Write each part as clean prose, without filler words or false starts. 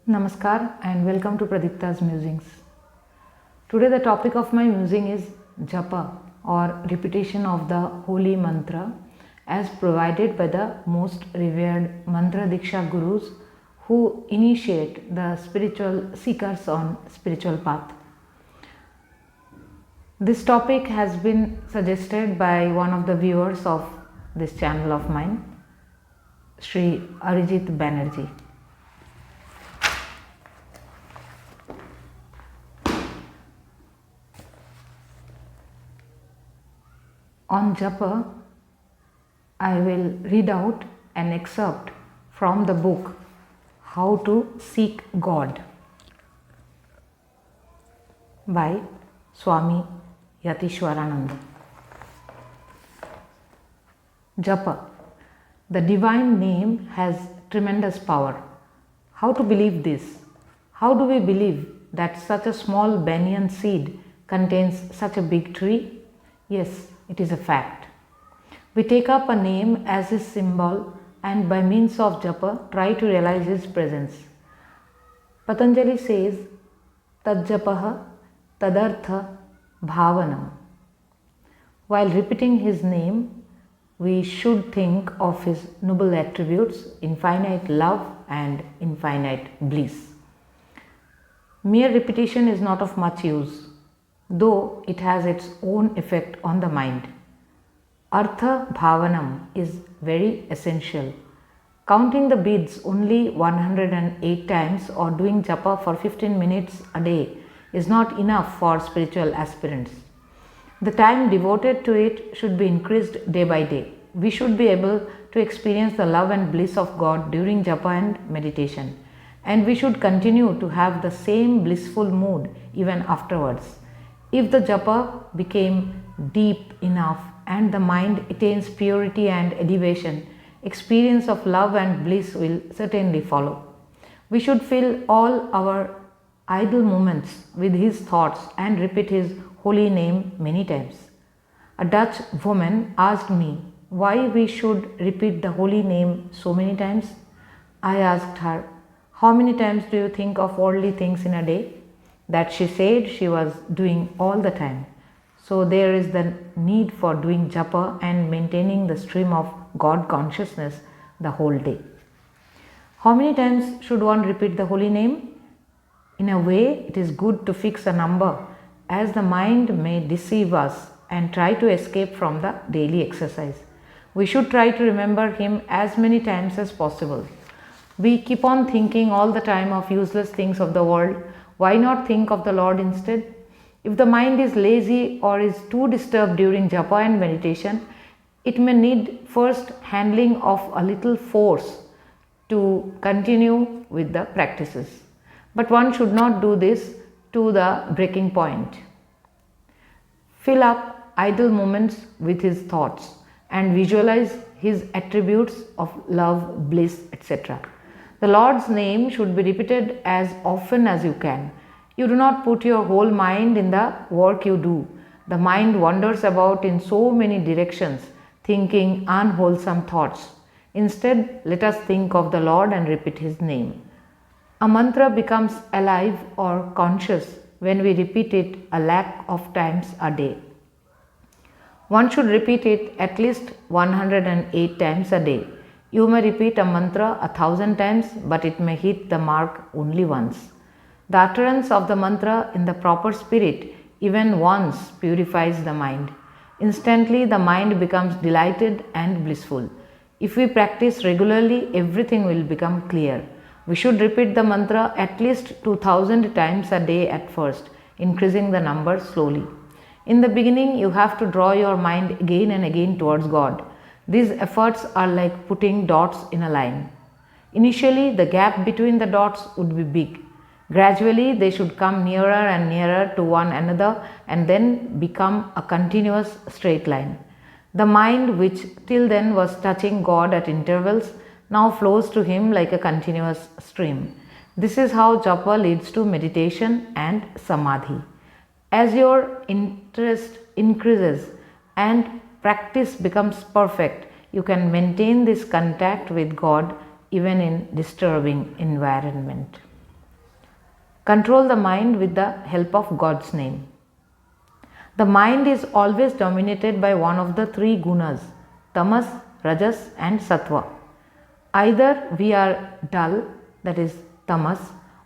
Namaskar and welcome to Pradipta's Musings. Today the topic of my musing is Japa or repetition of the holy mantra as provided by the most revered Mantradiksha gurus who initiate the spiritual seekers on spiritual path. This topic has been suggested by one of the viewers of this channel of mine, Sri Arijit Banerjee. On Japa, I will read out an excerpt from the book How to Seek God by Swami Yatiswarananda. Japa. The divine name has tremendous power. How to believe this? How do we believe that such a small banyan seed contains such a big tree? Yes, it is a fact. We take up a name as his symbol and by means of japa try to realize his presence. Patanjali says, Tajjapaha tadartha bhavanam. While repeating his name, we should think of his noble attributes, infinite love and infinite bliss. Mere repetition is not of much use, though it has its own effect on the mind. Artha bhavanam is very essential. Counting the beads only 108 times or doing japa for 15 minutes a day is not enough for spiritual aspirants. The time devoted to it should be increased day by day. We should be able to experience the love and bliss of God during japa and meditation, and we should continue to have the same blissful mood even afterwards. If the japa became deep enough and the mind attains purity and elevation, experience of love and bliss will certainly follow. We should fill all our idle moments with his thoughts and repeat his holy name many times. A Dutch woman asked me why we should repeat the holy name so many times. I asked her, how many times do you think of worldly things in a day? That she said she was doing all the time. So there is the need for doing japa and maintaining the stream of God consciousness the whole day. How many times should one repeat the holy name? In a way, it is good to fix a number, as the mind may deceive us and try to escape from the daily exercise. We should try to remember him as many times as possible. We keep on thinking all the time of useless things of the world. Why not think of the Lord instead? If the mind is lazy or is too disturbed during japa and meditation, it may need first handling of a little force to continue with the practices. But one should not do this to the breaking point. Fill up idle moments with his thoughts and visualize his attributes of love, bliss, etc. The Lord's name should be repeated as often as you can. You do not put your whole mind in the work you do. The mind wanders about in so many directions, thinking unwholesome thoughts. Instead, let us think of the Lord and repeat his name. A mantra becomes alive or conscious when we repeat it a lakh of times a day. One should repeat it at least 108 times a day. You may repeat a mantra 1,000 times, but it may hit the mark only once. The utterance of the mantra in the proper spirit even once purifies the mind. Instantly the mind becomes delighted and blissful. If we practice regularly, everything will become clear. We should repeat the mantra at least 2,000 times a day at first, increasing the number slowly. In the beginning, you have to draw your mind again and again towards God. These efforts are like putting dots in a line. Initially, the gap between the dots would be big. Gradually, they should come nearer and nearer to one another and then become a continuous straight line. The mind, which till then was touching God at intervals, now flows to him like a continuous stream. This is how japa leads to meditation and samadhi. As your interest increases and practice becomes perfect, you can maintain this contact with God even in disturbing environment. Control the mind with the help of God's name. The mind is always dominated by one of the three gunas, tamas, rajas and sattva. Either we are dull, that is tamas,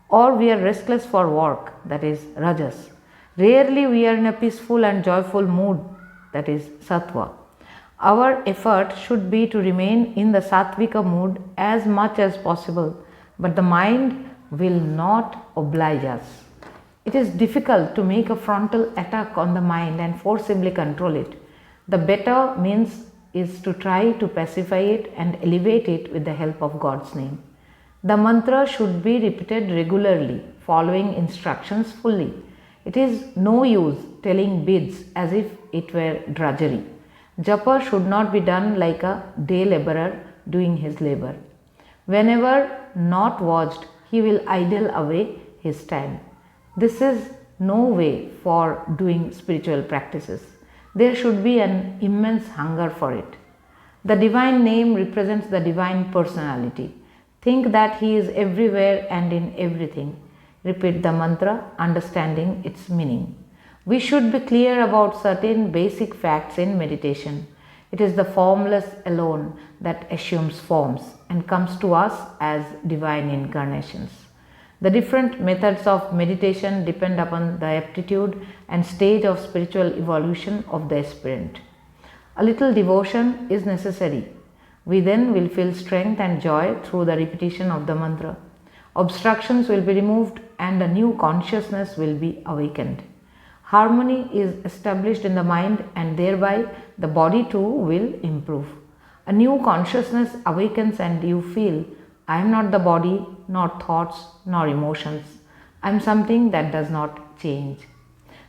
or we are restless for work, that is rajas. Rarely we are in a peaceful and joyful mood, that is sattva. Our effort should be to remain in the sattvika mood as much as possible, but the mind will not oblige us. It is difficult to make a frontal attack on the mind and forcibly control it. The better means is to try to pacify it and elevate it with the help of God's name. The mantra should be repeated regularly, following instructions fully. It is no use telling bids as if it were drudgery. Japa should not be done like a day laborer doing his labor. Whenever not watched, he will idle away his time. This is no way for doing spiritual practices. There should be an immense hunger for it. The divine name represents the divine personality. Think that he is everywhere and in everything. Repeat the mantra, understanding its meaning. We should be clear about certain basic facts in meditation. It is the formless alone that assumes forms and comes to us as divine incarnations. The different methods of meditation depend upon the aptitude and stage of spiritual evolution of the aspirant. A little devotion is necessary. We then will feel strength and joy through the repetition of the mantra. Obstructions will be removed and a new consciousness will be awakened. Harmony is established in the mind and thereby the body too will improve. A new consciousness awakens and you feel, I am not the body, nor thoughts, nor emotions. I am something that does not change.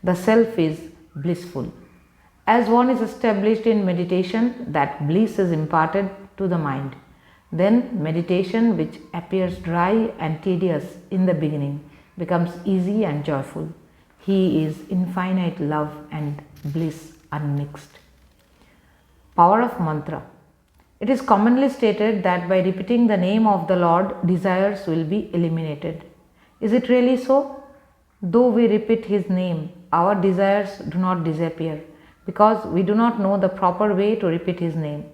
The self is blissful. As one is established in meditation, that bliss is imparted to the mind. Then meditation, which appears dry and tedious in the beginning, becomes easy and joyful. He is infinite love and bliss unmixed. Power of mantra. It is commonly stated that by repeating the name of the Lord, desires will be eliminated. Is it really so? Though we repeat His name, our desires do not disappear because we do not know the proper way to repeat His name.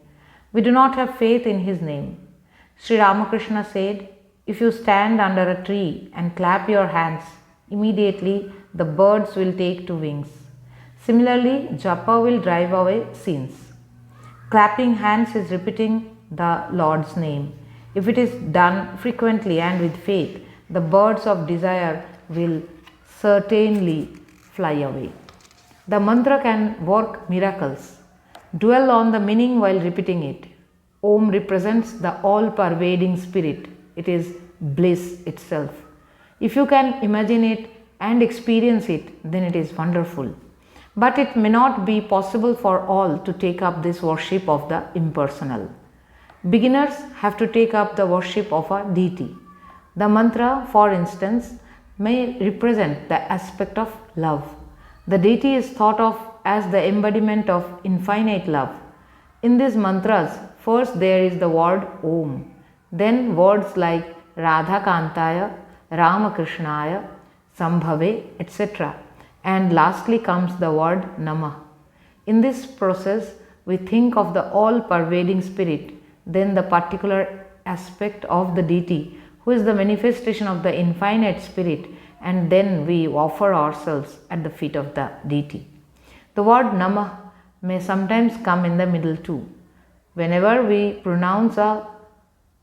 We do not have faith in His name. Sri Ramakrishna said, if you stand under a tree and clap your hands, immediately the birds will take to wings. Similarly, Japa will drive away sins. Clapping hands is repeating the Lord's name. If it is done frequently and with faith, the birds of desire will certainly fly away. The mantra can work miracles. Dwell on the meaning while repeating it. Om represents the all-pervading spirit. It is bliss itself. If you can imagine it and experience it, then it is wonderful. But it may not be possible for all to take up this worship of the impersonal. Beginners have to take up the worship of a deity. The mantra, for instance, may represent the aspect of love. The deity is thought of as the embodiment of infinite love. In these mantras, first there is the word Om, then words like Radha Kantaya, Ramakrishnaya, Sambhave, etc. And lastly comes the word Namah. In this process, we think of the all-pervading spirit, then the particular aspect of the deity, who is the manifestation of the infinite spirit, and then we offer ourselves at the feet of the deity. The word Namah may sometimes come in the middle too. Whenever we pronounce a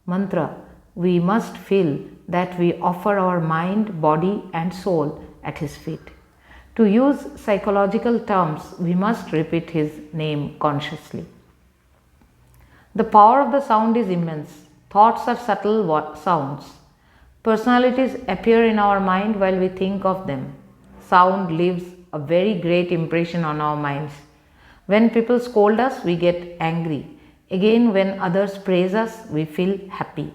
mantra, we must feel that we offer our mind, body and soul at His feet. To use psychological terms, we must repeat His name consciously. The power of the sound is immense. Thoughts are subtle sounds. Personalities appear in our mind while we think of them. Sound leaves a very great impression on our minds. When people scold us, we get angry. Again, when others praise us, we feel happy.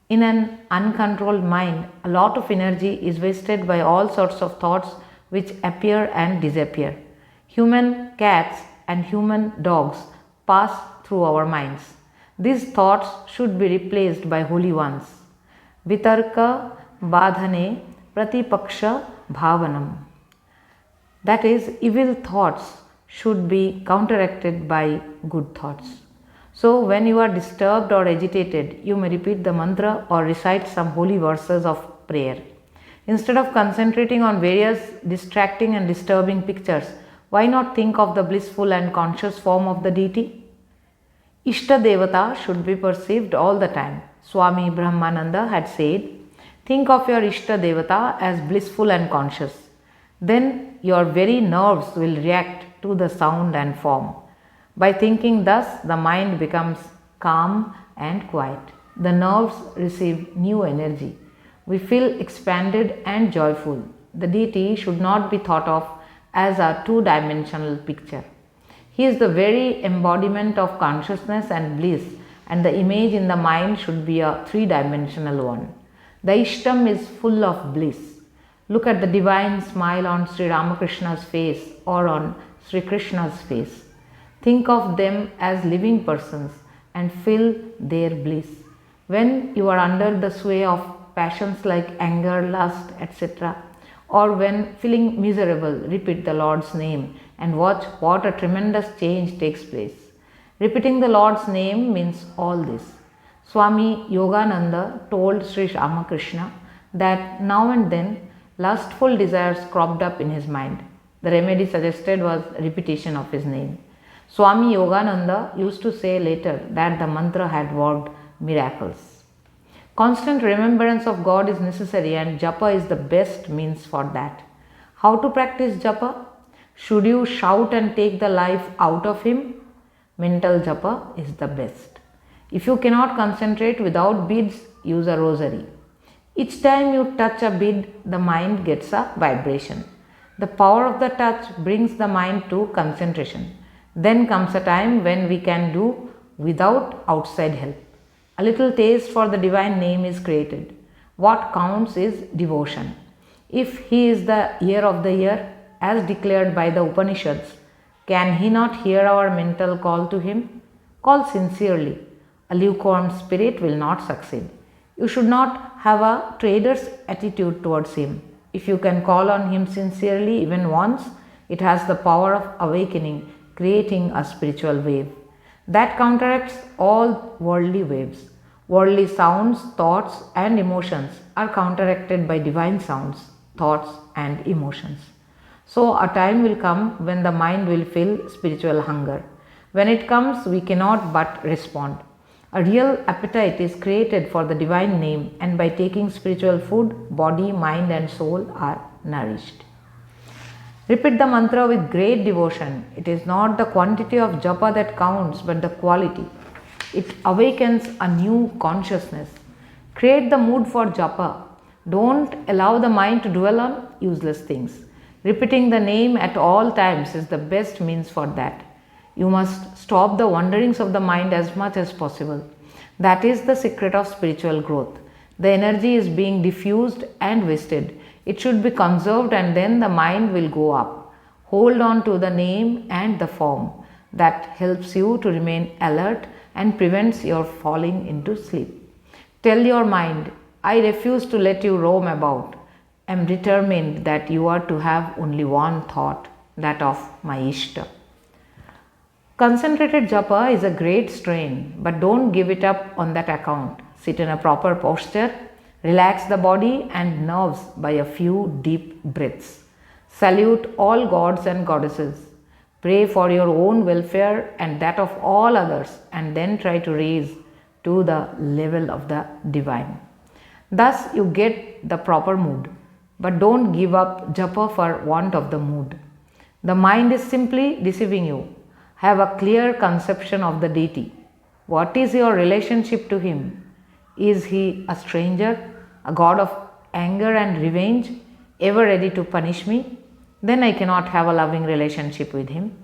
In an uncontrolled mind, a lot of energy is wasted by all sorts of thoughts which appear and disappear. Human cats and human dogs pass through our minds. These thoughts should be replaced by holy ones. Vitarka badhane Pratipaksha Bhavanam. That is, evil thoughts should be counteracted by good thoughts. So, when you are disturbed or agitated, you may repeat the mantra or recite some holy verses of prayer. Instead of concentrating on various distracting and disturbing pictures, why not think of the blissful and conscious form of the deity? Ishta Devata should be perceived all the time. Swami Brahmananda had said, think of your Ishta Devata as blissful and conscious. Then your very nerves will react to the sound and form. By thinking thus, the mind becomes calm and quiet. The nerves receive new energy. We feel expanded and joyful. The deity should not be thought of as a two-dimensional picture. He is the very embodiment of consciousness and bliss, and the image in the mind should be a three-dimensional one. The Ishtam is full of bliss. Look at the divine smile on Sri Ramakrishna's face or on Sri Krishna's face. Think of them as living persons and feel their bliss. When you are under the sway of passions like anger, lust, etc., or when feeling miserable, repeat the Lord's name and watch what a tremendous change takes place. Repeating the Lord's name means all this. Swami Yogananda told Sri Ramakrishna that now and then lustful desires cropped up in his mind. The remedy suggested was repetition of his name. Swami Yogananda used to say later that the mantra had worked miracles. Constant remembrance of God is necessary, and Japa is the best means for that. How to practice Japa? Should you shout and take the life out of him? Mental Japa is the best. If you cannot concentrate without beads, use a rosary. Each time you touch a bead, the mind gets a vibration. The power of the touch brings the mind to concentration. Then comes a time when we can do without outside help. A little taste for the divine name is created. What counts is devotion. If he is the ear of the ear, as declared by the Upanishads, can he not hear our mental call to him? Call sincerely. A lukewarm spirit will not succeed. You should not have a trader's attitude towards him. If you can call on him sincerely even once, it has the power of awakening, creating a spiritual wave that counteracts all worldly waves. Worldly sounds, thoughts and emotions are counteracted by divine sounds, thoughts and emotions. So a time will come when the mind will feel spiritual hunger. When it comes, we cannot but respond. A real appetite is created for the divine name, and by taking spiritual food, body, mind and soul are nourished. Repeat the mantra with great devotion. It is not the quantity of japa that counts, but the quality. It awakens a new consciousness. Create the mood for japa. Don't allow the mind to dwell on useless things. Repeating the name at all times is the best means for that. You must stop the wanderings of the mind as much as possible. That is the secret of spiritual growth. The energy is being diffused and wasted. It should be conserved, and then the mind will go up. Hold on to the name and the form. That helps you to remain alert and prevents your falling into sleep. Tell your mind, I refuse to let you roam about. I am determined that you are to have only one thought, that of my Ishta. Concentrated japa is a great strain, but don't give it up on that account. Sit in a proper posture, relax the body and nerves by a few deep breaths. Salute all gods and goddesses. Pray for your own welfare and that of all others, and then try to raise to the level of the divine. Thus you get the proper mood, but don't give up japa for want of the mood. The mind is simply deceiving you. Have a clear conception of the deity. What is your relationship to him? Is he a stranger, a god of anger and revenge, ever ready to punish me? Then I cannot have a loving relationship with him.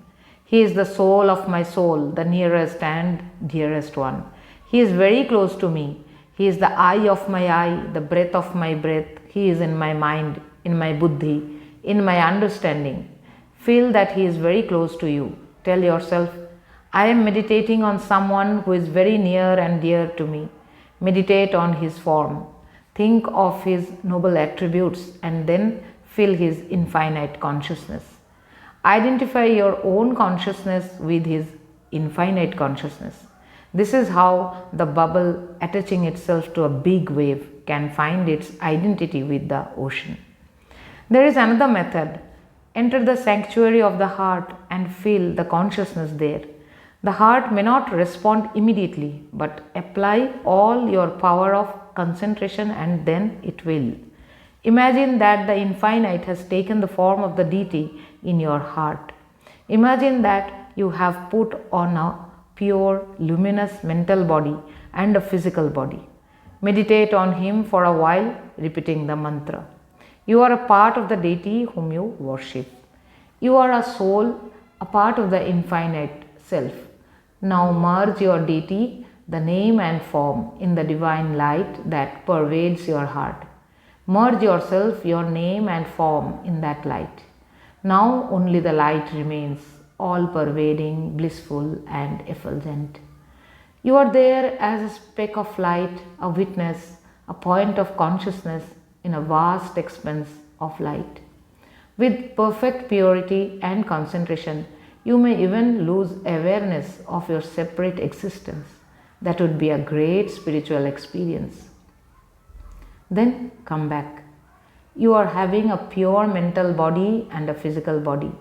He is the soul of my soul, the nearest and dearest one. He is very close to me. He is the eye of my eye, the breath of my breath. He is in my mind, in my buddhi, in my understanding. Feel that he is very close to you. Tell yourself, I am meditating on someone who is very near and dear to me. Meditate on his form. Think of his noble attributes and then fill his infinite consciousness. Identify your own consciousness with his infinite consciousness. This is how the bubble attaching itself to a big wave can find its identity with the ocean. There is another method. Enter the sanctuary of the heart and feel the consciousness there. The heart may not respond immediately, but apply all your power of concentration and then it will. Imagine that the infinite has taken the form of the deity in your heart. Imagine that you have put on a pure, luminous mental body and a physical body. Meditate on him for a while, repeating the mantra. You are a part of the deity whom you worship. You are a soul, a part of the infinite self. Now merge your deity, the name and form, in the divine light that pervades your heart. Merge yourself, your name and form in that light. Now only the light remains, all pervading, blissful and effulgent. You are there as a speck of light, a witness, a point of consciousness in a vast expanse of light. With perfect purity and concentration, you may even lose awareness of your separate existence. That would be a great spiritual experience. Then come back. You are having a pure mental body and a physical body.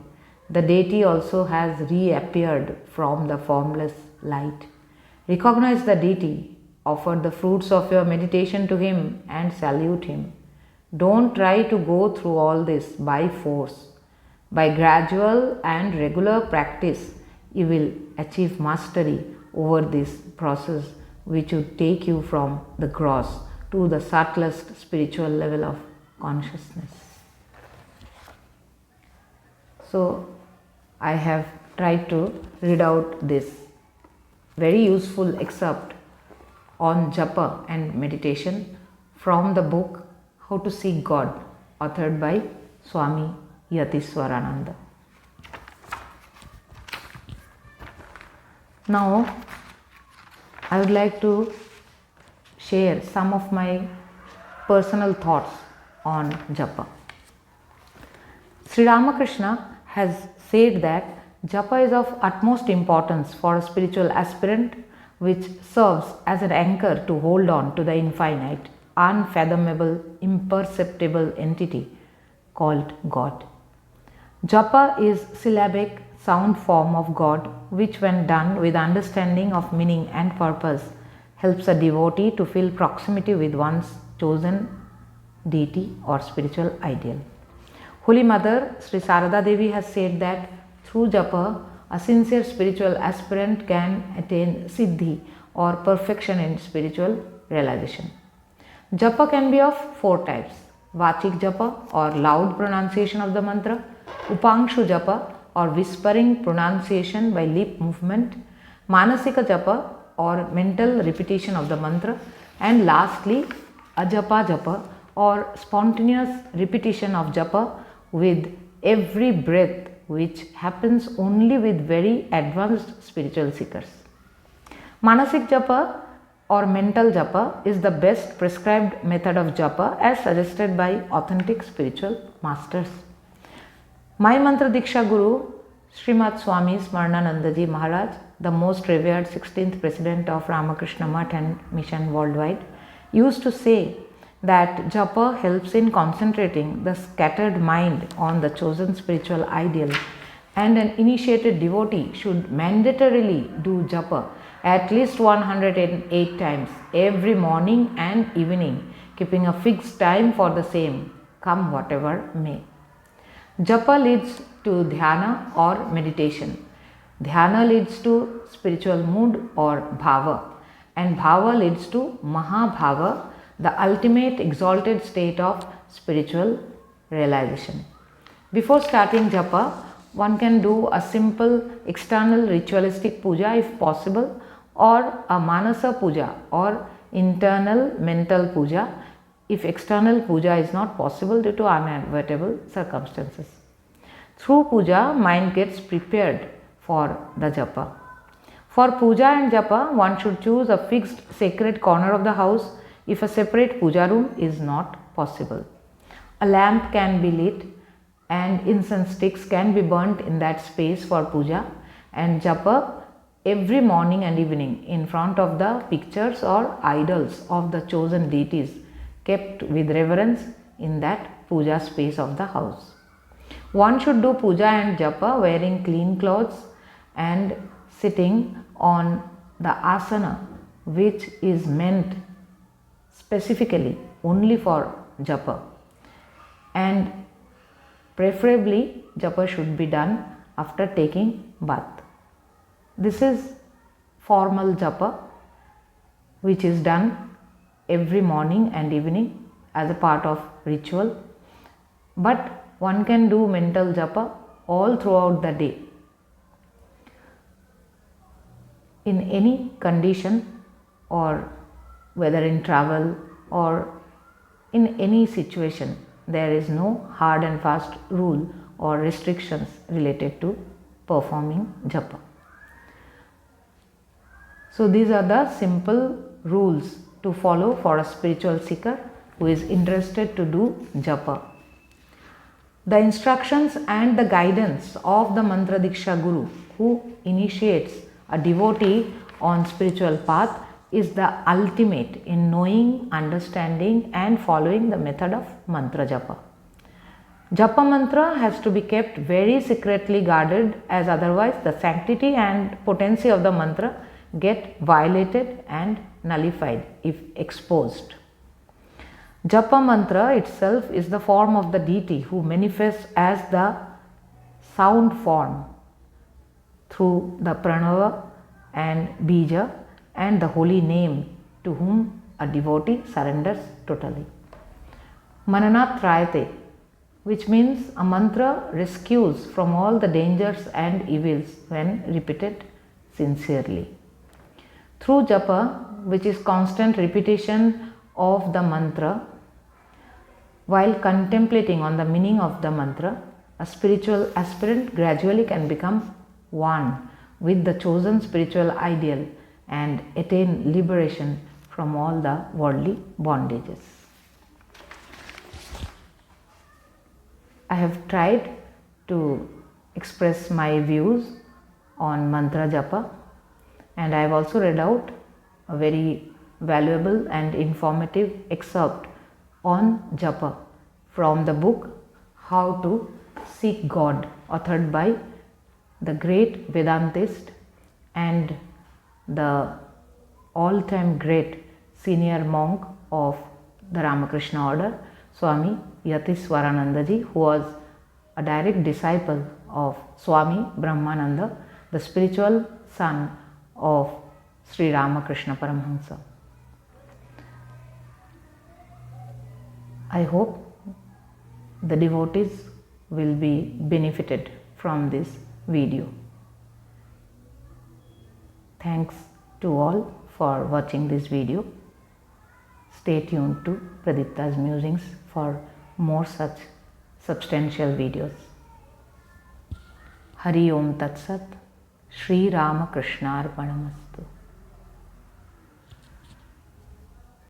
The deity also has reappeared from the formless light. Recognize the deity, offer the fruits of your meditation to him and salute him. Don't try to go through all this by force. By gradual and regular practice, you will achieve mastery over this process, which would take you from the gross to the subtlest spiritual level of consciousness. So, I have tried to read out this very useful excerpt on japa and meditation from the book How to Seek God, authored by Swami Yatiswarananda. Now, I would like to share some of my personal thoughts on japa. Sri Ramakrishna has said that japa is of utmost importance for a spiritual aspirant, which serves as an anchor to hold on to the infinite, unfathomable, imperceptible entity called God. Japa is syllabic sound form of God, which when done with understanding of meaning and purpose helps a devotee to feel proximity with one's chosen deity or spiritual ideal. Holy Mother Sri Sarada Devi has said that through japa, a sincere spiritual aspirant can attain siddhi or perfection in spiritual realization. Japa can be of four types: Vachik japa or loud pronunciation of the mantra, Upangshu japa or whispering pronunciation by lip movement, Manasika japa or mental repetition of the mantra, and lastly Ajapa japa or spontaneous repetition of japa with every breath, which happens only with very advanced spiritual seekers. Manasik japa or mental japa is the best prescribed method of japa as suggested by authentic spiritual masters. My Mantradiksha Guru, Srimat Swami Smarananandaji Maharaj, the most revered 16th President of Ramakrishna Math and Mission worldwide, used to say that japa helps in concentrating the scattered mind on the chosen spiritual ideal, and an initiated devotee should mandatorily do japa at least 108 times every morning and evening, keeping a fixed time for the same, come whatever may. Japa leads to dhyana or meditation. Dhyana leads to spiritual mood or bhava, and bhava leads to mahabhava, the ultimate exalted state of spiritual realization. Before starting japa, one can do a simple external ritualistic puja if possible, or a manasa puja or internal mental puja if external puja is not possible due to unavoidable circumstances. Through puja, mind gets prepared for the japa. For puja and japa, one should choose a fixed sacred corner of the house, if a separate puja room is not possible. A lamp can be lit and incense sticks can be burnt in that space for puja and japa every morning and evening in front of the pictures or idols of the chosen deities kept with reverence in that puja space of the house. One should do puja and japa wearing clean clothes and sitting on the asana which is meant specifically only for japa, and preferably japa should be done after taking bath. This is formal japa which is done every morning and evening as a part of ritual, but one can do mental japa all throughout the day. In any condition, or whether in travel or in any situation, there is no hard and fast rule or restrictions related to performing japa. So these are the simple rules to follow for a spiritual seeker who is interested to do japa. The instructions and the guidance of the Mantradiksha Guru who initiates a devotee on spiritual path is the ultimate in knowing, understanding and following the method of mantra japa. Japa mantra has to be kept very secretly guarded, as otherwise the sanctity and potency of the mantra get violated and nullified if exposed. Japa mantra itself is the form of the deity who manifests as the sound form through the pranava and bija and the holy name to whom a devotee surrenders totally. Mananat trayate, which means a mantra rescues from all the dangers and evils when repeated sincerely. Through japa, which is constant repetition of the mantra, while contemplating on the meaning of the mantra, a spiritual aspirant gradually can become one with the chosen spiritual ideal and attain liberation from all the worldly bondages. I have tried to express my views on mantra japa, and I have also read out a very valuable and informative excerpt on japa from the book How to Seek God, authored by the great Vedantist and the all-time great senior monk of the Ramakrishna order, Swami Yatiswaranandaji, who was a direct disciple of Swami Brahmananda, the spiritual son of Sri Ramakrishna Paramahamsa. I hope the devotees will be benefited from this video. Thanks to all for watching this video. Stay tuned to Pradipta's Musings for more such substantial videos. Hari Om Tat Sat. Sri Ramakrishna Arpanamastu.